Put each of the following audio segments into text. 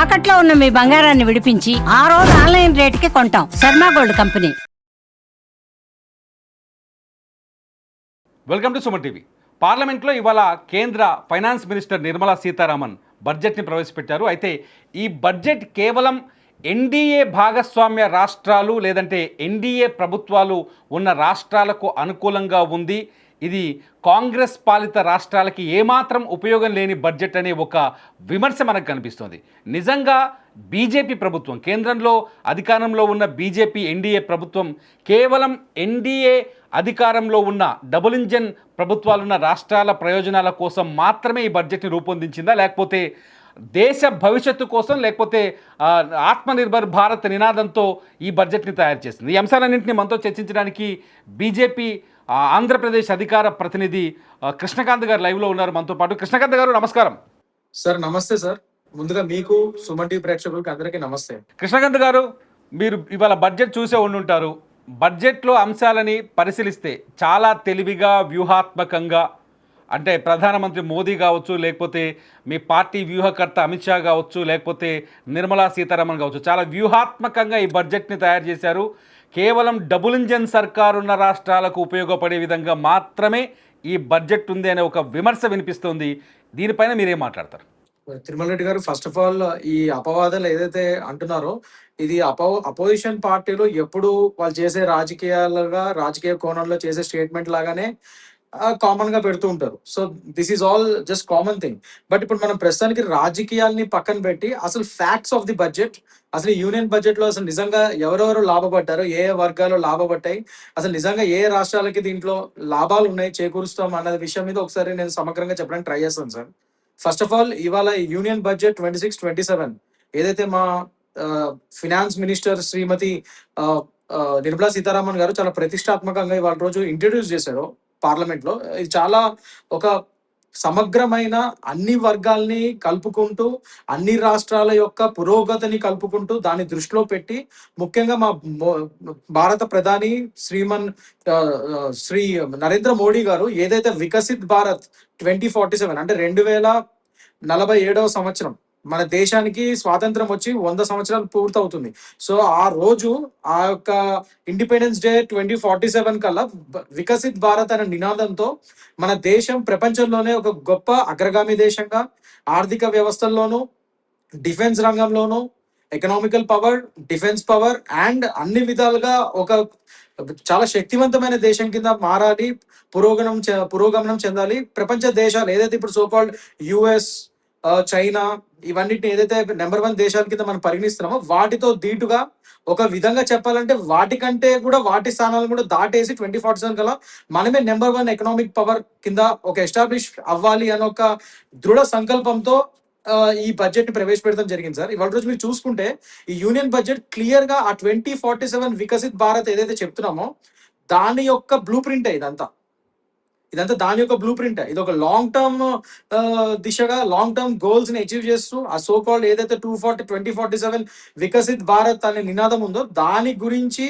తాకట్లో ఉన్న మీ బంగారాన్ని విడిపించి ఆ రోజు ఆన్లైన్ రేటుకి కొంటాం. Sharma gold company. Welcome to Suman TV. పార్లమెంట్లో ఇవాళ కేంద్ర ఫైనాన్స్ మినిస్టర్ నిర్మలా సీతారామన్ బడ్జెట్ని ప్రవేశపెట్టారు. అయితే ఈ బడ్జెట్ కేవలం ఎన్డీఏ భాగస్వామ్య రాష్ట్రాలు లేదంటే ఎన్డీఏ ప్రభుత్వాలు ఉన్న రాష్ట్రాలకు అనుకూలంగా ఉంది. ఇది కాంగ్రెస్ పాలిత రాష్ట్రాలకి ఏమాత్రం ఉపయోగం లేని బడ్జెట్ అనే ఒక విమర్శ మనకు కనిపిస్తుంది. నిజంగా బీజేపీ ప్రభుత్వం, కేంద్రంలో అధికారంలో ఉన్న బీజేపీ ఎన్డీఏే ప్రభుత్వం కేవలం ఎన్డీఏ అధికారంలో ఉన్న డబుల్ ఇంజన్ ప్రభుత్వాలున్న రాష్ట్రాల ప్రయోజనాల కోసం మాత్రమే ఈ బడ్జెట్ని రూపొందించిందా, లేకపోతే దేశ భవిష్యత్తు కోసం, లేకపోతే ఆత్మనిర్భర్ భారత్ నినాదంతో ఈ బడ్జెట్ని తయారు చేసింది? ఈ అంశాలన్నింటినీ మనతో చర్చించడానికి బీజేపీ ఆంధ్రప్రదేశ్ అధికార ప్రతినిధి కృష్ణకాంత్ గారు లైవ్లో ఉన్నారు మనతో పాటు. కృష్ణకాంత్ గారు నమస్కారం. సార్ నమస్తే సార్. ముందుగా మీకు సుమన్ టీవీ ప్రేక్షకులకి అందరికీ నమస్తే. కృష్ణకాంత్ గారు, మీరు ఇవాళ బడ్జెట్ చూసే ఉండుంటారు. బడ్జెట్లో అంశాలని పరిశీలిస్తే చాలా తెలివిగా, వ్యూహాత్మకంగా, అంటే ప్రధానమంత్రి మోదీ కావచ్చు, లేకపోతే మీ పార్టీ వ్యూహకర్త అమిత్ షా కావచ్చు, లేకపోతే నిర్మలా సీతారామన్ కావచ్చు, చాలా వ్యూహాత్మకంగా ఈ బడ్జెట్ని తయారు చేశారు. కేవలం డబుల్ ఇంజన్ సర్కారు ఉన్న రాష్ట్రాలకు ఉపయోగపడే విధంగా మాత్రమే ఈ బడ్జెట్ ఉంది అనే ఒక విమర్శ వినిపిస్తుంది. దీనిపైన మీరేం మాట్లాడతారు? తిరుమల రెడ్డి గారు, ఫస్ట్ ఆఫ్ ఆల్ ఈ అపవాదాలు ఏదైతే అంటున్నారో ఇది అపోజిషన్ పార్టీలు ఎప్పుడు వాళ్ళు చేసే రాజకీయ కోణంలో చేసే స్టేట్మెంట్ లాగానే కామన్ గా పెడుతూ ఉంటారు. So this is all just common thing. But ఇప్పుడు మనం ప్రస్తుతానికి రాజకీయాల్ని పక్కన పెట్టి అసలు ఫ్యాక్ట్స్ ఆఫ్ ది బడ్జెట్, అసలు యూనియన్ బడ్జెట్ లో అసలు నిజంగా ఎవరెవరు లాభపడ్డారు, ఏ వర్గాలు లాభపడ్డాయి, అసలు నిజంగా ఏ రాష్ట్రాలకి దీంట్లో లాభాలు ఉన్నాయి, చేకూరుస్తాం అన్న విషయం మీద ఒకసారి నేను సమగ్రంగా చెప్పడానికి ట్రై చేస్తాను సార్. ఫస్ట్ ఆఫ్ ఆల్ ఇవాళ యూనియన్ బడ్జెట్ 26-27 ఏదైతే మా ఫినాన్స్ మినిస్టర్ శ్రీమతి నిర్మలా సీతారామన్ గారు చాలా ప్రతిష్టాత్మకంగా ఇవాళ రోజు ఇంట్రడ్యూస్ చేశారు పార్లమెంట్ లో, ఇది చాలా ఒక సమగ్రమైన అన్ని వర్గాల్ని కలుపుకుంటూ, అన్ని రాష్ట్రాల యొక్క పురోగతిని కలుపుకుంటూ దాన్ని దృష్టిలో పెట్టి, ముఖ్యంగా మా భారత ప్రధాని శ్రీ నరేంద్ర మోడీ గారు ఏదైతే వికసిత్ భారత్ 2047 అంటే 2047వ సంవత్సరం మన దేశానికి స్వాతంత్రం వచ్చి 100 సంవత్సరాలు పూర్తవుతుంది. సో ఆ రోజు ఆ యొక్క ఇండిపెండెన్స్ డే 2047 కల్లా వికసిత్ భారత్ అనే నినాదంతో మన దేశం ప్రపంచంలోనే ఒక గొప్ప అగ్రగామి దేశంగా, ఆర్థిక వ్యవస్థల్లోనూ, డిఫెన్స్ రంగంలోనూ, economical power, defence power and అన్ని విధాలుగా ఒక చాలా శక్తివంతమైన దేశం కింద మారాలి, పురోగమనం చెందాలి. ప్రపంచ దేశాలు ఏదైతే ఇప్పుడు సోకాల్డ్ యుఎస్, చైనా, ఇవన్నిటిని ఏదైతే నెంబర్ 1 దేశాల కింద మనం పరిగణిస్తున్నామో వాటితో ధీటుగా, ఒక విధంగా చెప్పాలంటే వాటికంటే కూడా వాటి స్థానాలను కూడా దాటేసి 2047 కల్లా మనమే నెంబర్ 1 ఎకనామిక్ పవర్ కింద ఒక ఎస్టాబ్లిష్ అవ్వాలి అని ఒక దృఢ సంకల్పంతో ఈ బడ్జెట్ ని ప్రవేశపెడతాం జరిగింది సార్. ఇవాళ రోజు మీరు చూసుకుంటే ఈ యూనియన్ బడ్జెట్ క్లియర్ గా ఆ 2047 వికసిత్ భారత్ ఏదైతే చెప్తున్నామో దాని యొక్క బ్లూ ప్రింట్ ఇదంతా దాని యొక్క బ్లూ ప్రింట్. ఇది ఒక లాంగ్ టర్మ్ దిశగా లాంగ్ టర్మ్ గోల్స్ ని అచీవ్ చేస్తూ ఆ సో కాల్డ్ ఏదైతే 2047 వికసిత్ భారత్ అనే నినాదం ఉందో దాని గురించి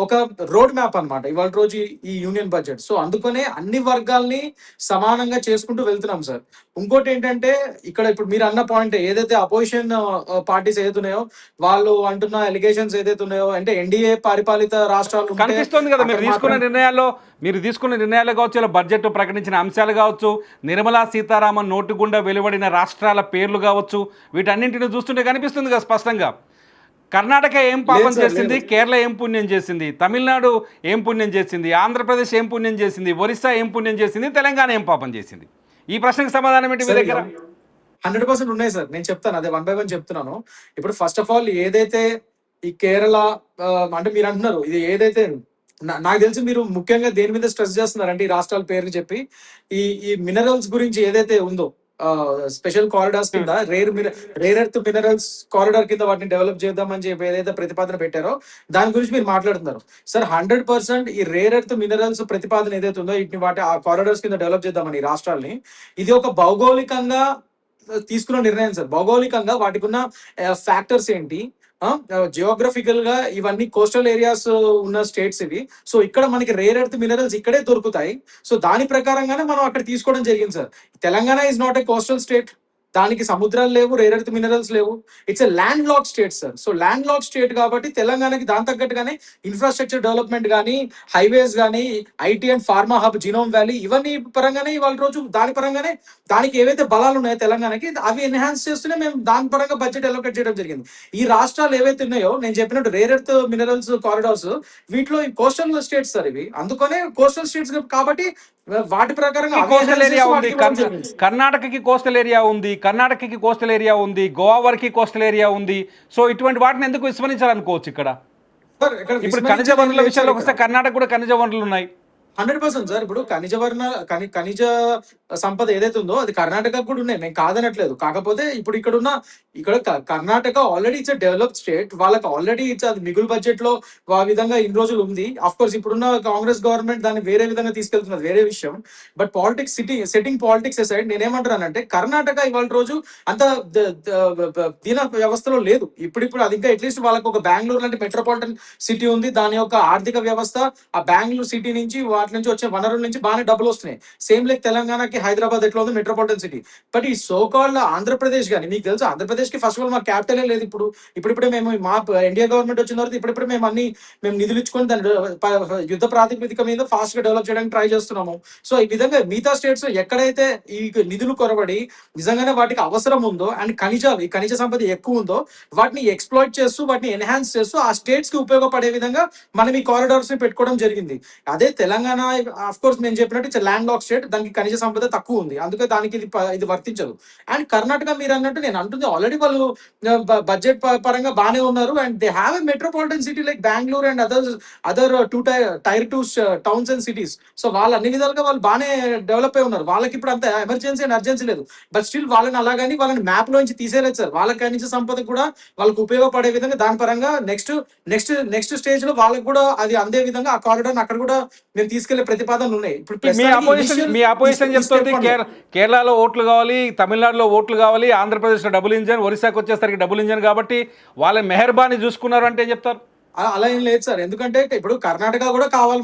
ఒక రోడ్ మ్యాప్ అన్నమాట ఇవాళ రోజు ఈ యూనియన్ బడ్జెట్. సో అందుకనే అన్ని వర్గాల్ని సమానంగా చేసుకుంటూ వెళ్తున్నాం సార్. ఇంకోటి ఏంటంటే ఇక్కడ ఇప్పుడు మీరు అన్న పాయింట్ ఏదైతే అపోజిషన్ పార్టీస్ ఏదైతున్నాయో వాళ్ళు అంటున్న ఎలిగేషన్స్ ఏదైతే ఉన్నాయో, అంటే ఎన్డీఏ పరిపాలిత రాష్ట్రాలు కనిపిస్తుంది కదా, మీరు తీసుకున్న నిర్ణయాలు కావచ్చు, ఇలా బడ్జెట్ ప్రకటించిన అంశాలు కావచ్చు, నిర్మలా సీతారామన్ నోటు గుండా వెలువడిన రాష్ట్రాల పేర్లు కావచ్చు, వీటన్నింటిని చూస్తుంటే కనిపిస్తుంది కదా స్పష్టంగా. కర్ణాటక ఏం పాపం చేసింది, కేరళ ఏం పుణ్యం చేసింది, తమిళనాడు ఏం పుణ్యం చేసింది, ఆంధ్రప్రదేశ్ ఏం పుణ్యం చేసింది, ఒరిస్సా ఏం పుణ్యం చేసింది, తెలంగాణ ఏం పాపం చేసింది? ఈ ప్రశ్నకు సమాధానం ఏంటి మీ దగ్గర? 100% ఉన్నాయి సార్. నేను చెప్తాను, అదే 1 by 1 చెప్తున్నాను. ఇప్పుడు ఫస్ట్ ఆఫ్ ఆల్ ఏదైతే ఈ కేరళ అంటే మీరు అంటున్నారు ఇది ఏదైతే నాకు తెలిసి మీరు ముఖ్యంగా దేని మీద స్ట్రెస్ చేస్తున్నారంటే ఈ రాష్ట్రాల పేర్లు చెప్పి ఈ మినరల్స్ గురించి ఏదైతే ఉందో స్పెషల్ కారిడార్స్ కింద రేర్ ఎర్త్ మినరల్స్ కారిడార్ కింద వాటిని డెవలప్ చేద్దామని చెప్పి ఏదైతే ప్రతిపాదన పెట్టారో దాని గురించి మీరు మాట్లాడుతున్నారు సార్. 100% ఈ రేర్ ఎర్త్ మినరల్స్ ప్రతిపాదన ఏదైతే ఉందో వీటిని వాటి ఆ కారిడార్స్ కింద డెవలప్ చేద్దామని ఈ రాష్ట్రాలని, ఇది ఒక భౌగోళికంగా తీసుకున్న నిర్ణయం సార్. భౌగోళికంగా వాటికి ఉన్న ఫ్యాక్టర్స్ ఏంటి, జియోగ్రఫికల్ గా ఇవన్నీ కోస్టల్ ఏరియాస్ ఉన్న స్టేట్స్ ఇవి. సో ఇక్కడ మనకి రేర్ ఎర్త్ మినరల్స్ ఇక్కడే దొరుకుతాయి. సో దాని ప్రకారంగానే మనం అక్కడ తీసుకోవడం జరిగింది sir. Telangana is not a coastal state, దానికి సముద్రాలు లేవు, రేర్ ఎర్త్ మినరల్స్ లేవు. It's a land lock state sir. So land lock state కాబట్టి తెలంగాణకి దాని తగ్గట్టుగానే ఇన్ఫ్రాస్ట్రక్చర్ డెవలప్మెంట్ కానీ, హైవేస్ కానీ, IT and pharma hub, genome valley, ఇవన్నీ పరంగానే ఇవాళ రోజు దాని పరంగానే దానికి ఏవైతే బలాలు ఉన్నాయో తెలంగాణకి అవి ఎన్హాన్స్ చేస్తూనే మేము దాని పరంగా బడ్జెట్ అలొకేట్ చేయడం జరిగింది. ఈ రాష్ట్రాలు ఏవైతే ఉన్నాయో నేను చెప్పినట్టు రేర్ ఎర్త్ మినరల్స్ కారిడార్స్, వీటిలో కోస్టల్ స్టేట్స్ సార్ ఇవి, అందుకనే కోస్టల్ స్టేట్స్ కాబట్టి వాటి ప్రకారంగా అవి కోస్టల్ enhance ఏరియా చేస్తూ ఉంది, వాటికి ఇవ్వడం జరిగింది. కర్ణాటకకి కోస్టల్ ఏరియా ఉంది, కర్ణాటకకి కోస్టల్ ఏరియా ఉంది, గోవా వరకు కోస్టల్ ఏరియా ఉంది. సో ఇటువంటి వాటిని ఎందుకు విస్మరించాలనుకోవచ్చు ఇక్కడ. సార్, ఇక్కడ ఇప్పుడు ఖనిజ విస్మరించేది వనరుల లేదు విషయంలోకి సార్ వస్తే కర్ణాటక కూడా ఖనిజ వనరులు ఉన్నాయి. 100% సార్. ఇప్పుడు ఖనిజ సంపద ఏదైతే ఉందో అది కర్ణాటక కూడా ఉన్నాయి, మేము కాదనట్లేదు. కాకపోతే ఇప్పుడు ఇక్కడ Karnataka already it's developed state, వాళ్ళకి ఆల్రెడీ ఇట్స్ అది మిగులు బడ్జెట్ లో ఆ విధంగా ఇన్ని రోజులు ఉంది. అఫ్ కోర్స్ ఇప్పుడున్న కాంగ్రెస్ గవర్నమెంట్ దాన్ని వేరే విధంగా తీసుకెళ్తున్నది, వేరే విషయం. But politics setting politics side నేనేమంటానంటే కర్ణాటక ఇవాళ రోజు అంత దీన వ్యవస్థలో లేదు. ఇప్పుడు అది ఇంకా అట్లీస్ట్ వాళ్ళకి ఒక బెంగళూరు లాంటి మెట్రోపాలిటన్ సిటీ ఉంది, దాని యొక్క ఆర్థిక వ్యవస్థ ఆ బెంగళూరు సిటీ నుంచి వాటి నుంచి వచ్చే వనరుల నుంచి బాగానే డబ్బులు వస్తున్నాయి. సేమ్ లైక్ తెలంగాణకి హైదరాబాద్ ఎట్లా ఉంది మెట్రోపాలిటన్ సిటీ. బట్ ఈ సోకాల్డ్ ఆంధ్రప్రదేశ్ కానీ, మీకు తెలుసు ఆంధ్రప్రదేశ్ కి ఫస్ట్ ఆఫ్ ఆల్ మా క్యాపిటలే లేదు. ఇప్పుడిప్పుడే మేము మా ఇండియా గవర్నమెంట్ వచ్చిన తర్వాత ఇప్పుడిప్పుడే మేము నిధులు ఇచ్చుకొని దాన్ని యుద్ధ ప్రాతిపదిక మీద ఫాస్ట్ గా డెవలప్ చేయడానికి ట్రై చేస్తున్నాము. సో ఈ విధంగా మిగతా స్టేట్స్ ఎక్కడైతే ఈ నిధులు కొరబడి నిజంగానే వాటికి అవసరం ఉందో అండ్ ఈ ఖనిజ సంపద ఎక్కువ ఉందో వాటిని ఎక్స్ప్లాయిట్ చేస్తూ వాటిని ఎన్హాన్స్ చేస్తూ ఆ స్టేట్స్ కి ఉపయోగపడే విధంగా మనం ఈ కారిడార్స్ ని పెట్టుకోవడం జరిగింది. అదే తెలంగాణ ఆఫ్ కోర్స్ నేను చెప్పినట్టు ఇట్స్ ల్యాండ్ లాక్ స్టేట్, దానికి ఖనిజ సంపద తక్కువ ఉంది, అందుకే దానికి ఇది వర్తించదు. అండ్ కర్ణాటక మీరు అన్నట్టు నేను అంటుంది ఆల్రెడీ వాళ్ళు బడ్జెట్ పరంగా బాగానే ఉన్నారు and they have a metropolitan city like Bengaluru and other tier 2 towns and cities. So వాళ్ళు అన్ని విధాలుగా వాళ్ళు బాగానే డెవలప్ అయి ఉన్నారు. వాళ్ళకి ఇప్పుడు అంత ఎమర్జెన్సీ అండ్ అర్జెన్సీ లేదు. బట్ స్టిల్ వాళ్ళని అలాగని వాళ్ళని మ్యాప్ లోంచి తీసేయలేదు సార్. వాళ్ళకి ఖనిజ సంపద కూడా వాళ్ళకి ఉపయోగపడే విధంగా దాని పరంగా నెక్స్ట్ స్టేజ్ లో వాళ్ళకి కూడా అది అందే విధంగా ఆ కారిడార్ అక్కడ కూడా మేము తీసుకెళ్లే ప్రతిపాదనలు ఉన్నాయి. ఇప్పుడు మీ అపోజిషన్ చెప్తుంది కేరళలో ఓట్లు కావాలి, తమిళనాడులో ఓట్లు కావాలి, ఆంధ్రప్రదేశ్లో డబుల్ ఇంజన్, ఒరిస్సాకి వచ్చేసరికి డబుల్ ఇంజన్ కాబట్టి వాళ్ళ మెహర్బానీ చూసుకున్నారు అంటే ఏం చెప్తారు? అలా ఏం లేదు సార్. ఎందుకంటే ఇప్పుడు కర్ణాటక కూడా కావాలి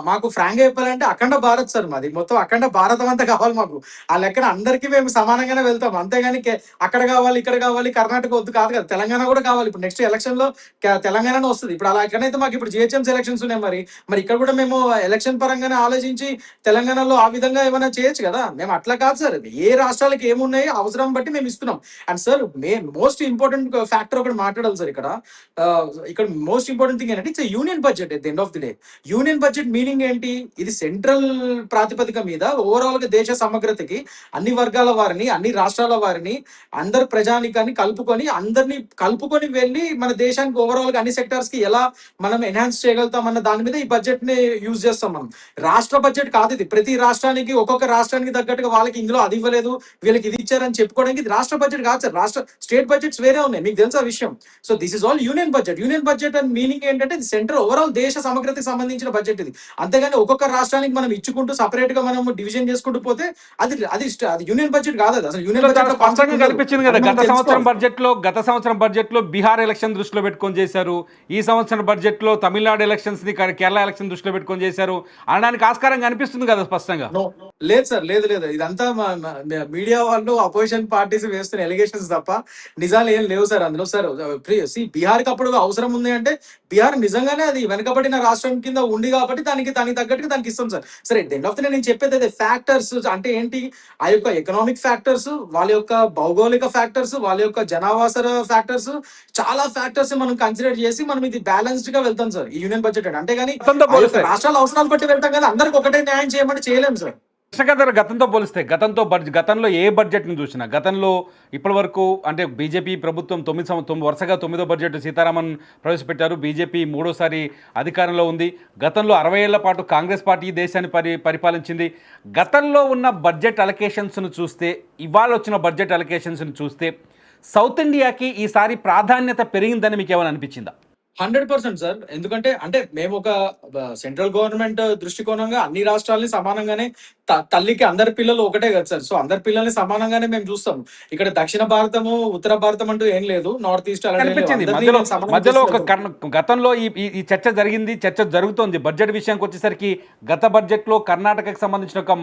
మాకు ఫ్రాంక్ గా చెప్పాలంటే అఖండ భారత్ సార్, మాది మొత్తం అఖండ భారతం అంతా కావాలి మాకు. ఆ లెక్కన అందరికీ మేము సమానంగానే వెళ్తాం, అంతేగాని అక్కడ కావాలి ఇక్కడ కావాలి కర్ణాటక వద్దు కాదు కదా. తెలంగాణ కూడా కావాలి. ఇప్పుడు నెక్స్ట్ ఎలక్షన్ లో తెలంగాణనే వస్తుంది. ఇప్పుడు అలా ఎక్కడైతే మాకు ఇప్పుడు జిహెచ్ఎంసీ ఎలక్షన్స్ ఉన్నాయి, మరి ఇక్కడ కూడా మేము ఎలక్షన్ పరంగానే ఆలోచించి తెలంగాణలో ఆ విధంగా ఏమైనా చేయొచ్చు కదా. మేము అట్లా కాదు సార్, ఏ రాష్ట్రాలకు ఏమున్నాయో అవసరం బట్టి మేము ఇస్తున్నాం. And sir most important factor ఒకటి మాట్లాడాలి సార్ ఇక్కడ మోస్ట్ ఇంపార్టెంట్ థింగ్ ఏంటంటే it's union budget. At the end of the day union budget meaning ఏంటి? ఇది సెంట్రల్ ప్రాతిపదిక మీద ఓవరాల్ గా దేశ సమగ్రతకి అన్ని వర్గాల వారిని, అన్ని రాష్ట్రాల వారిని, అందరు ప్రజానికాన్ని అందరినీ కలుపుకొని వెళ్ళి మన దేశానికి ఓవరాల్ గా అన్ని సెక్టార్స్ కి ఎలా మనం ఎన్హాన్స్ చేయగలుగుతాం అన్న దాని మీద ఈ బడ్జెట్ ని యూజ్ చేస్తాం మనం. రాష్ట్ర బడ్జెట్ కాదు ఇది. ప్రతి రాష్ట్రానికి ఒక్కొక్క రాష్ట్రానికి తగ్గట్టుగా వాళ్ళకి ఇందులో అది ఇవ్వలేదు వీళ్ళకి ఇది ఇచ్చారని చెప్పుకోవడానికి ఇది రాష్ట్ర బడ్జెట్ కాదు సార్. స్టేట్ బడ్జెట్స్ వేరే ఉన్నాయి, మీకు తెలుసా విషయం. So this is all union budget and meaning ఏంటంటే ఇది సెంట్రల్ ఓవరాల్ దేశ సమగ్రతకి సంబంధించిన బడ్జెట్ ఇది. అంతేగాని ఒక్కొక్క రాష్ట్రానికి మనం ఇచ్చుకుంటూ సపరేట్ గా మనం డివిజన్ చేసుకుంటూ పోతే అది యూనియన్ బడ్జెట్ కాదు. అది అసలు యూనియన్ బడ్జెట్ కనిపించింది కదా. గత సంవత్సరం బడ్జెట్ లో బీహార్ ఎలక్షన్ దృష్టిలో పెట్టుకొని చేశారు, ఈ సంవత్సరం బడ్జెట్ లో తమిళనాడు ఎలక్షన్స్ ని కేరళ ఎలక్షన్ దృష్టిలో పెట్టుకొని చేశారు అనడానికి ఆస్కారం కనిపిస్తుంది కదా స్పష్టంగా. లేదు సార్, లేదు ఇదంతా మీడియా వాళ్ళు అపోజిషన్ పార్టీస్ వేస్తున్న ఎలిగేషన్స్ తప్ప నిజాలు ఏం లేవు సార్ అందులో. సార్ బీహార్ కి అప్పుడు అవసరం ఉంది అంటే బీహార్ నిజంగానే అది వెనకబడిన రాష్ట్రం కింద ఉంది కాబట్టి దానికి తగ్గట్టుగా దానికి ఇస్తాం సార్. సరే ఎండ్ ఆఫ్ ది డే నేను చెప్పేది అదే ఫ్యాక్టర్స్ అంటే ఏంటి, ఆ యొక్క ఎకనామిక్ ఫ్యాక్టర్స్, వాళ్ళ యొక్క భౌగోళిక ఫ్యాక్టర్స్, వాళ్ళ యొక్క జనావాస ఫ్యాక్టర్స్, చాలా ఫ్యాక్టర్స్ మనం కన్సిడర్ చేసి మనం ఇది బ్యాలెన్స్డ్ గా వెళ్తాం సార్ ఈ యూనియన్ బడ్జెట్. అంతేగాని రాష్ట్రాల అవసరాలు బట్టి వెళ్తాం కదా, అందరికి ఒకటే న్యాయం చేయమంటే చేయలేము సార్. గతంతో పోలిస్తే గతంలో ఏ బడ్జెట్ని చూసినా గతంలో ఇప్పటి వరకు అంటే బీజేపీ ప్రభుత్వం వరుసగా 9వ బడ్జెట్ సీతారామన్ ప్రవేశపెట్టారు. బీజేపీ 3వసారి అధికారంలో ఉంది. గతంలో 60 ఏళ్ల పాటు కాంగ్రెస్ పార్టీ దేశాన్ని పరిపాలించింది. గతంలో ఉన్న బడ్జెట్ అలొకేషన్స్ను చూస్తే, ఇవాళ వచ్చిన బడ్జెట్ అలొకేషన్స్ను చూస్తే సౌత్ ఇండియాకి ఈసారి ప్రాధాన్యత పెరిగిందని మీకు ఏమైనా అనిపించిందా? 100% సార్. ఎందుకంటే అంటే మేము ఒక సెంట్రల్ గవర్నమెంట్ దృష్టికోణంగా అన్ని రాష్ట్రాలని సమానంగానే తల్లికి అందరి పిల్లలు ఒకటే కదా సార్. సో అందరి పిల్లల్ని సమానంగానే మేము చూస్తాం. ఇక్కడ దక్షిణ భారతము, ఉత్తర భారతం అంటూ ఏం లేదు. నార్త్ ఈస్ట్ అలాంటి ఏం లేవు. కనిపించింది అందరినీ మధ్యలో మేము సమానంగా మధ్యలో ఒక తీసుకెళ్తాం. గతంలో ఈ ఈ ఈ చర్చ జరిగింది, చర్చ జరుగుతోంది. బడ్జెట్ విషయానికి వచ్చేసరికి గత బడ్జెట్లో కర్ణాటకకు సంబంధించిన ఒక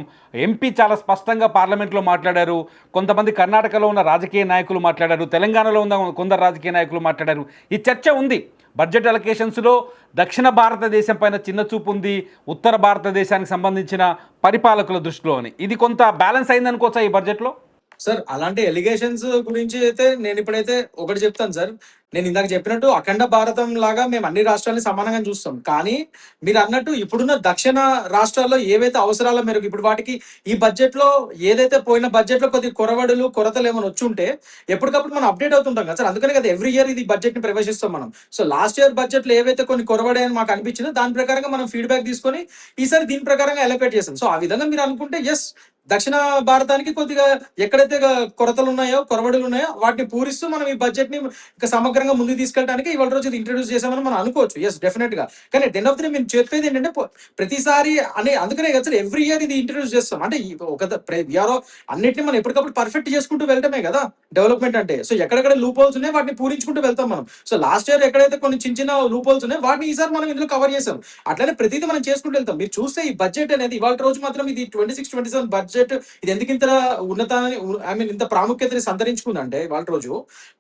ఎంపీ చాలా స్పష్టంగా పార్లమెంట్లో మాట్లాడారు. కొంతమంది కర్ణాటకలో ఉన్న రాజకీయ నాయకులు మాట్లాడారు, తెలంగాణలో ఉన్న కొందరు రాజకీయ నాయకులు మాట్లాడారు. ఈ చర్చ ఉంది. బడ్జెట్ అలొకేషన్స్లో దక్షిణ భారతదేశం పైన చిన్న చూపు ఉంది, ఉత్తర భారతదేశానికి సంబంధించిన పరిపాలకుల దృష్టిలో అని. ఇది కొంత బ్యాలెన్స్ అయిందనుకోవచ్చా ఈ బడ్జెట్లో? సార్ అలాంటి ఎలిగేషన్స్ గురించి అయితే నేను ఇప్పుడైతే ఒకటి చెప్తాను సార్. నేను ఇందాక చెప్పినట్టు అఖండ భారతం లాగా మేము అన్ని రాష్ట్రాలని సమానంగా చూస్తాం. కానీ మీరు అన్నట్టు ఇప్పుడున్న దక్షిణ రాష్ట్రాల్లో ఏవైతే అవసరాల మేరకు ఇప్పుడు వాటికి ఈ బడ్జెట్ లో ఏదైతే పోయిన బడ్జెట్ లో కొద్ది కొరతలు ఏమైనా వచ్చి ఉంటే ఎప్పటికప్పుడు మనం అప్డేట్ అవుతుంటాం కదా సార్. అందుకనే కదా ఎవ్రీ ఇయర్ ఇది బడ్జెట్ ని ప్రవేశిస్తాం మనం. సో లాస్ట్ ఇయర్ బడ్జెట్ లో ఏవైతే కొన్ని కొరవడాయని మాకు అనిపించిందో దాని ప్రకారంగా మనం ఫీడ్బ్యాక్ తీసుకొని ఈసారి దీని ప్రకారంగా అలొకేట్ చేస్తాం. సో ఆ విధంగా మీరు అనుకుంటే ఎస్, దక్షిణ భారతానికి కొద్దిగా ఎక్కడైతే కొరతలు ఉన్నాయో, కొరవడులు ఉన్నాయో వాటిని పూరిస్తూ మనం ఈ బడ్జెట్ ని ఇంకా సమగ్రంగా ముందుకు తీసుకెళ్ళడానికి ఇవాళ రోజు ఇంట్రడ్యూస్ చేసామని మనం అనుకోవచ్చు. ఎస్, డెఫినెట్ గా. కానీ ఎండ్ ఆఫ్ ది మేము చెప్పేది ఏంటంటే ప్రతిసారి అందుకనే కదా సార్ ఎవ్రీ ఇయర్ ఇది ఇంట్రడ్యూస్ చేస్తాం. అంటే ఇయారో అన్నిటిని మనం ఎప్పటికప్పుడు పర్ఫెక్ట్ చేసుకుంటూ వెళ్ళటమే కదా డెవలప్మెంట్ అంటే. సో ఎక్కడెక్కడ లూప్ హోల్స్ ఉన్నాయి వాటిని పూరించుకుంటూ వెళ్తాం మనం. సో లాస్ట్ ఇయర్ ఎక్కడైతే కొన్ని చిన్న చిన్న లూప్ హోల్స్ ఉన్నాయి వాటిని ఈసారి మనం ఇందులో కవర్ చేసాం. అట్లనే ప్రతిదీ మనం చేసుకుంటూ వెళ్తాం. మీరు చూస్తే ఈ బడ్జెట్ అనేది ఇవాళ రోజు మాత్రం ఇది 26-27 బడ్జెట్ ఇది ఎందుకు ఇంత ఉన్నత ఇంత ప్రాముఖ్యతని సంతరించుకుందంటే ఇవాళ రోజు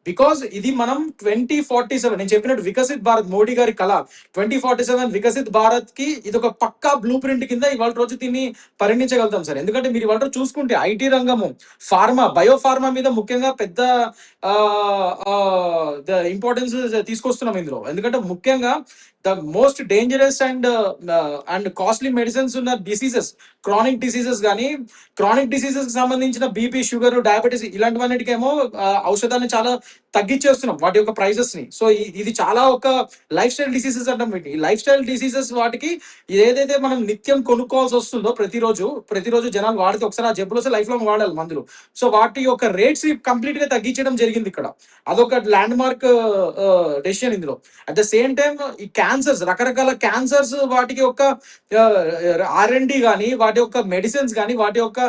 బికాస్ ఇది మనం 2047 నేను చెప్పినట్టు వికసిత్ భారత్ మోడీ గారి కళ 2047 వికసిత్ భారత్ కి ఇది ఒక పక్కా బ్లూ ప్రింట్ కింద ఇవాళ రోజు దీన్ని పరిగణించగలుగుతాం సార్. ఎందుకంటే మీరు ఇవాళ రోజు చూసుకుంటే ఐటీ రంగము, ఫార్మా, బయోఫార్మా మీద ముఖ్యంగా పెద్ద ఇంపార్టెన్స్ తీసుకొస్తున్నాం ఇందులో. ఎందుకంటే ముఖ్యంగా the most dangerous and costly medicines ఉన్న డిసీజెస్, క్రానిక్ డిసీజెస్ కానీ క్రానిక్ డిసీజెస్ కి సంబంధించిన బీపీ, షుగర్, డయాబెటీస్ ఇలాంటివన్నిటికేమో ఔషధాన్ని చాలా తగ్గించేస్తున్నాం వాటి యొక్క ప్రైజెస్ ని. సో ఇది చాలా ఒక లైఫ్ స్టైల్ డిసీజెస్ అంటాం వీటిని. ఈ లైఫ్ స్టైల్ డిసీజెస్ వాటికి ఏదైతే మనం నిత్యం కొనుక్కోవాల్సి వస్తుందో ప్రతిరోజు జనాలు వాడితే ఒకసారి ఆ జబ్బులు వస్తే లైఫ్ లాంగ్ వాడాలి మందులు. సో వాటి యొక్క రేట్స్ కంప్లీట్ గా తగ్గించడం జరిగింది ఇక్కడ. అదొక ల్యాండ్ మార్క్ డెసిషన్ ఇందులో. అట్ ద సేమ్ టైం ఈ క్యాన్సర్స్, రకరకాల క్యాన్సర్స్ వాటికి ఒక R&D కానీ వాటి యొక్క మెడిసిన్స్ కానీ వాటి యొక్క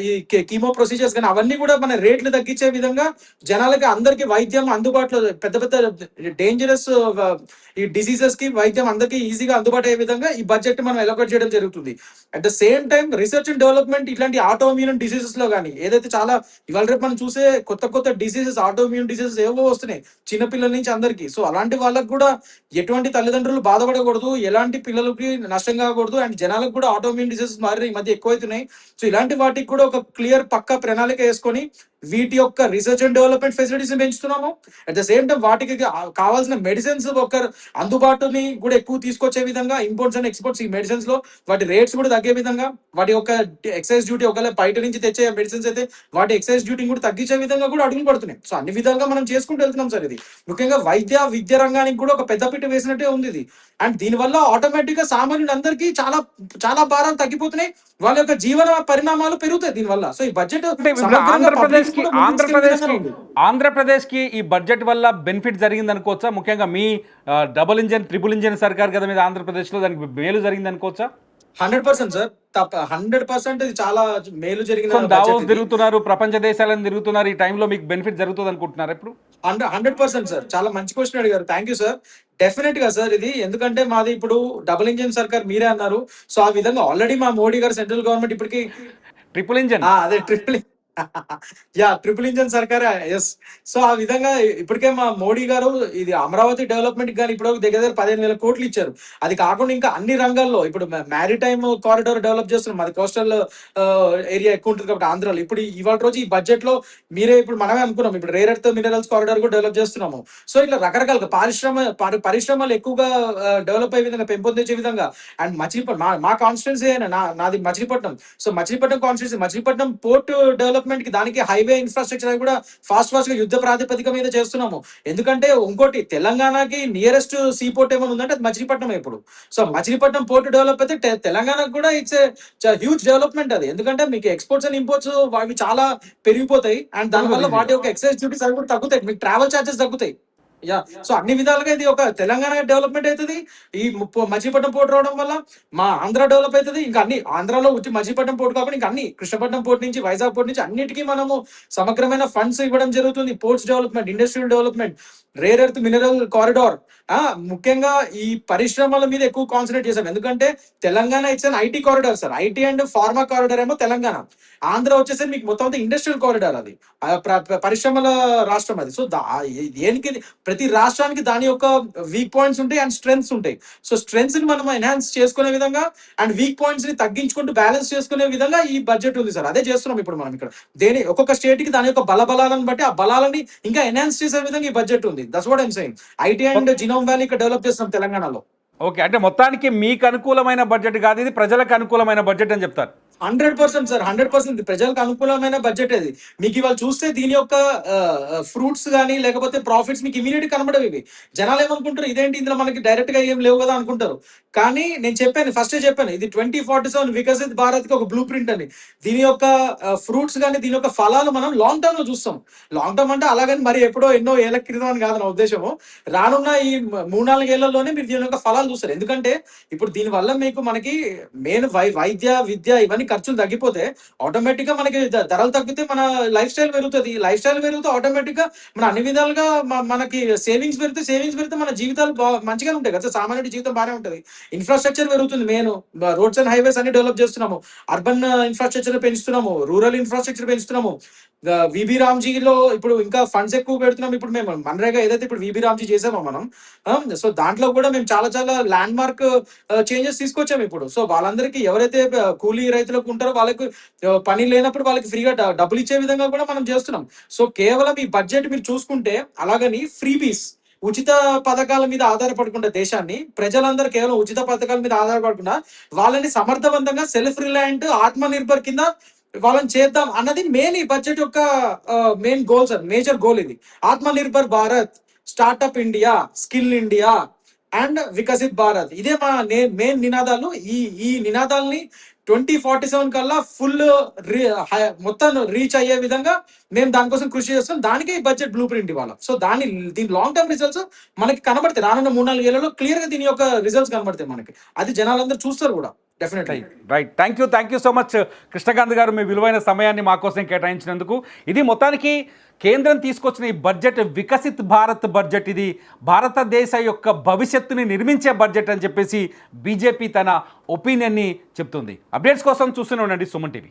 ఈ కీమో ప్రొసీజర్స్ కానీ అవన్నీ కూడా మన రేట్లు తగ్గించే విధంగా జనాలకి అందరికి వైద్యం అందుబాటులో, పెద్ద పెద్ద డేంజరస్ ఈ డిసీజెస్ కి వైద్యం అందరికి ఈజీగా అందుబాటు అయ్యే విధంగా ఈ బడ్జెట్ మనం ఎలొకేట్ చేయడం జరుగుతుంది. At the same time research and development ఇట్లాంటి ఆటోఇమ్యూన్ డిసీజెస్ లో కానీ ఏదైతే చాలా ఇవాళ రేపు మనం చూసే కొత్త డిసీజెస్, ఆటోఇమ్యూన్ డిసీజెస్ ఏవో వస్తున్నాయి చిన్నపిల్లల నుంచి అందరికి. సో అలాంటి వాళ్ళకి కూడా ఎటువంటి తల్లిదండ్రులు బాధపడకూడదు, ఎలాంటి పిల్లలకి నష్టం కాకూడదు, అండ్ జనాలకు కూడా ఆటోఇమ్యూన్ డిసీజెస్ మారి ఈ మధ్య ఎక్కువైతున్నాయి. సో ఇలాంటి వాటికి కూడా ఒక క్లియర్ పక్కా ప్రణాళిక వేసుకొని వీటి యొక్క రీసెర్చ్ అండ్ డెవలప్మెంట్ ఫెసిలిటీస్ పెంచుతున్నాము. అట్ ద సేమ్ టైం వాటికి కావాల్సిన మెడిసిన్స్ ఒక అందుబాటుని కూడా ఎక్కువ తీసుకొచ్చే విధంగా ఇంపోర్ట్స్ అండ్ ఎక్స్పోర్ట్స్ ఈ మెడిసిన్స్ లో వాటి రేట్స్ కూడా తగ్గే విధంగా వాటి యొక్క ఎక్సైజ్ డ్యూటీ ఒకవేళ బయట నుంచి తెచ్చే మెడిసిన్స్ అయితే వాటి ఎక్సైజ్ డ్యూటీ కూడా తగ్గించే విధంగా కూడా అడుగులు పడుతున్నాయి. సో అన్ని విధంగా మనం చేసుకుంటూ వెళ్తున్నాం సార్. ఇది ముఖ్యంగా విద్య రంగానికి కూడా ఒక పెద్దపీట వేసినట్టే ఉంది ఇది. అండ్ దీనివల్ల ఆటోమేటిక్ గా సామాన్యులందరికీ చాలా చాలా భారం తగ్గిపోతున్నాయి, వాళ్ళ యొక్క జీవన పరిణామాలు పెరుగుతాయి దీనివల్ల. సో ఈ బడ్జెట్ ఆంధ్రప్రదేశ్ కి ఈ బడ్జెట్ వల్ల బెనిఫిట్ జరిగింది అనుకోవచ్చా? ముఖ్యంగా మీ డబుల్ ఇంజన్, ట్రిపుల్ ఇంజన్ సర్కార్ కదా మీద ఆంధ్రప్రదేశ్ లో, దానికి మేలు జరిగింది అనుకోవచ్చా? 100% సార్, 100% ఇది చాలా మేలు జరిగిన దావోస్ తిరుగుతున్నారు, ప్రపంచ దేశాలను తిరుగుతున్నారు, ఈ టైంలో మీకు బెనిఫిట్ జరుగుతుంది అనుకుంటున్నారు ఇప్పుడు? 100% సార్. చాలా మంచి క్వశ్చన్ అడిగారు, థ్యాంక్ యూ సార్. డెఫినెట్ గా సార్ ఇది ఎందుకంటే మాది ఇప్పుడు డబుల్ ఇంజిన్ సర్కార్ మీరే అన్నారు. సో ఆ విధంగా ఆల్రెడీ మా మోడీ గారు సెంట్రల్ గవర్నమెంట్ ఇప్పటికి ట్రిపుల్ ఇంజన్ అదే ట్రిపుల్ ఇంజన్ సర్కార్, ఎస్. సో ఆ విధంగా ఇప్పటికే మా మోడీ గారు ఇది అమరావతి డెవలప్మెంట్ కానీ ఇప్పుడు దగ్గర 15,000 కోట్లు ఇచ్చారు. అది కాకుండా ఇంకా అన్ని రంగాల్లో ఇప్పుడు మ్యారిటైమ్ కారిడార్ డెవలప్ చేస్తున్నాం. అది కోస్టల్ ఏరియా ఎక్కువ ఉంటుంది కాబట్టి ఆంధ్రాలో. ఇప్పుడు ఇవాళ రోజు ఈ బడ్జెట్ లో మీరే ఇప్పుడు మనమే అనుకున్నాం ఇప్పుడు రేర్ ఎర్త్ మినరల్స్ కారిడార్ కూడా డెవలప్ చేస్తున్నాము. సో ఇట్లా రకరకాలుగా పరిశ్రమలు ఎక్కువగా డెవలప్ అయ్యే విధంగా, పెంపొందించే విధంగా. అండ్ మచిలీపట్నం మా కాన్స్టిట్యున్సీ అయినా నాది Machilipatnam. So Machilipatnam constituency, Machilipatnam port development కి దానికి హైవే ఇన్ఫ్రాస్ట్రక్చర్ కూడా ఫాస్ట్ గా యుద్ధ ప్రాతిపదిక మీద చేస్తున్నాము. ఎందుకంటే ఇంకోటి తెలంగాణకి నియరెస్ట్ సీ పోర్ట్ ఏమైనా ఉందంటే అది మచిలీపట్నం ఇప్పుడు. సో మచిలీపట్నం పోర్ట్ డెవలప్ అయితే తెలంగాణకు కూడా ఇట్స్ హ్యూజ్ డెవలప్మెంట్ అది. ఎందుకంటే మీకు ఎక్స్పోర్ట్స్ అండ్ ఇంపోర్ట్స్ అవి చాలా పెరిగిపోతాయి అండ్ దానివల్ల వాటి యొక్క ఎక్సైజ్ డ్యూటీస్ అవి కూడా తగ్గుతాయి, మీకు ట్రావెల్ ఛార్జెస్ తగ్గుతాయి. యా. సో అన్ని విధాలుగా ఇది ఒక తెలంగాణ డెవలప్మెంట్ అవుతుంది. ఈ మచిలీపట్నం పోర్ట్ రావడం వల్ల మా ఆంధ్ర డెవలప్ అవుతుంది. ఇంకా అన్ని ఆంధ్రాలో వచ్చి మచిలీపట్నం పోర్ట్ కాకుండా ఇంకా అన్ని కృష్ణపట్నం పోర్ట్ నుంచి వైజాగ్ పోర్ట్ నుంచి అన్నిటికీ మనము సమగ్రమైన ఫండ్స్ ఇవ్వడం జరుగుతుంది. Ports development, industrial development, rare earth mineral corridor, ముఖ్యంగా ఈ పరిశ్రమల మీద ఎక్కువ కాన్సన్ట్రేట్ చేశాం. ఎందుకంటే Telangana it's IT corridor sir. IT and pharma corridor ఏమో తెలంగాణ, ఆంధ్ర వచ్చేసరికి మీకు మొత్తం అంతా ఇండస్ట్రియల్ కారిడార్. అది పరిశ్రమల రాష్ట్రం అది. సో దేనికి ప్రతి రాష్ట్రానికి దాని యొక్క వీక్ పాయింట్స్ ఉంటాయి అండ్ స్ట్రెంగ్స్ ఉంటాయి. సో స్ట్రెంగ్స్ ని మనం ఎన్హాన్స్ చేసుకునే విధంగా అండ్ వీక్ పాయింట్స్ ని తగ్గించుకుంటూ బ్యాలెన్స్ చేసుకునే విధంగా ఈ బడ్జెట్ ఉంది సార్. అదే చేస్తున్నాం ఇప్పుడు మనం ఇక్కడ. ఒక్కొక్క స్టేట్ కి దాని యొక్క బలాలను బట్టి ఆ బలాలని ఇంకా ఎన్హాన్స్ చేసే విధంగా ఈ బడ్జెట్ ఉంది. That's what I'm saying. IT and genome valley ఇక్కడ డెవలప్ చేస్తున్నాం తెలంగాణలో. ఓకే, అంటే మొత్తానికి మీకు అనుకూలమైన బడ్జెట్ కాదు, ఇది ప్రజలకు అనుకూలమైన బడ్జెట్ అని చెప్తారు. 100% సార్, 100% ప్రజలకు అనుకూలమైన బడ్జెట్ అది. మీకు ఇవాళ చూస్తే దీని యొక్క ఫ్రూట్స్ కానీ లేకపోతే ప్రాఫిట్స్ మీకు ఇమీడియట్ కనబడవి. ఇవి జనాలు ఏమనుకుంటారు, ఇదేంటి ఇందులో మనకి డైరెక్ట్ గా ఏం లేవు కదా అనుకుంటారు. కానీ నేను చెప్పాను, ఫస్టే చెప్పాను, ఇది 2047 వికసిత్ భారత్ కి ఒక బ్లూ ప్రింట్ అని. దీని యొక్క ఫ్రూట్స్ కానీ దీని యొక్క ఫలాలు మనం లాంగ్ టర్మ్ లో చూస్తాం. లాంగ్ టర్మ్ అంటే అలాగని మరి ఎప్పుడో ఎన్నో ఏళ్ల క్రితం అని కాదు నా ఉద్దేశము. రానున్న ఈ 3-4 ఏళ్లలోనే మీరు దీని యొక్క ఫలాలు చూస్తారు. ఎందుకంటే ఇప్పుడు దీని వల్ల మీకు మనకి మెయిన్ వైద్య విద్య ఇవన్నీ ఖర్చులు తగ్గిపోతే ఆటోమేటిక్ గా మనకి ధరలు తగ్గితే మన లైఫ్ స్టైల్ పెరుగుతుంది. లైఫ్ స్టైల్ పెరిగితే ఆటోమేటిక్ గా మన అన్ని విధాలుగా మనకి సేవింగ్స్ పెరిగితే మన జీవితాలు మంచిగా ఉంటాయి కదా. సామాన్యుడి జీవితం బాగానే ఉంటుంది. ఇన్ఫ్రాస్ట్రక్చర్ పెరుగుతుంది. మెయిన్ రోడ్స్ అండ్ హైవేస్ అన్ని డెవలప్ చేస్తున్నాము. అర్బన్ ఇన్ఫ్రాస్ట్రక్చర్ పెంచుతున్నాము, రూరల్ ఇన్ఫ్రాస్ట్రక్చర్ పెంచుతున్నాము. విబి రామ్జీలో ఇప్పుడు ఇంకా ఫండ్స్ ఎక్కువ పెడుతున్నాం. ఇప్పుడు మేము మన్రేగా ఏదైతే ఇప్పుడు విబి రామ్జీ చేసామో మనం, సో దాంట్లో కూడా మేము చాలా ల్యాండ్ మార్క్ చేంజెస్ తీసుకొచ్చాము ఇప్పుడు. సో వాళ్ళందరికీ ఎవరైతే కూలీ రైతులకు ఉంటారో వాళ్ళకి పని లేనప్పుడు వాళ్ళకి ఫ్రీగా డబ్బులు ఇచ్చే విధంగా కూడా మనం చేస్తున్నాం. సో కేవలం ఈ బడ్జెట్ మీరు చూసుకుంటే అలాగని ఫ్రీబీస్, ఉచిత పథకాల మీద ఆధారపడకుండా దేశాన్ని ప్రజలందరూ కేవలం ఉచిత పథకాల మీద ఆధారపడకుండా వాళ్ళని సమర్థవంతంగా సెల్ఫ్ రిలయంట్ ఆత్మ నిర్భర్ కింద వాళ్ళని చేద్దాం అన్నది మెయిన్ ఈ బడ్జెట్ యొక్క main goal sir. Major goal ఇది. ఆత్మ nirbhar Bharat, startup India, skill India and Viksit Bharat, ఇదే మా మెయిన్ నినాదాలు. ఈ నినాదాలని 2047 కల్లా ఫుల్ మొత్తం రీచ్ అయ్యే విధంగా మేము దానికోసం కృషి చేస్తాం. దానికే ఈ బడ్జెట్ బ్లూ ప్రింట్ ఇవ్వాలి. సో దీని లాంగ్ టర్మ్ రిజల్ట్స్ మనకి కనబడతాయి. రానున్న 3-4 ఏళ్లలో క్లియర్ గా దీని యొక్క రిజల్ట్స్ కనబడతాయి మనకి. అది జనాలందరూ చూస్తారు కూడా definitely. Right, thank you so much Krishnakant garu, మీ విలువైన సమయాన్ని మా కోసం కేటాయించినందుకు. ఇది మొత్తానికి కేంద్రం తీసుకొచ్చిన ఈ బడ్జెట్ వికసిత్ భారత్ బడ్జెట్. ఇది భారతదేశ యొక్క భవిష్యత్తుని నిర్మించే బడ్జెట్ అని చెప్పేసి బీజేపీ తన ఒపీనియన్ని చెప్తుంది. అప్డేట్స్ కోసం చూస్తూనే ఉండండి సుమన్ టీవీ.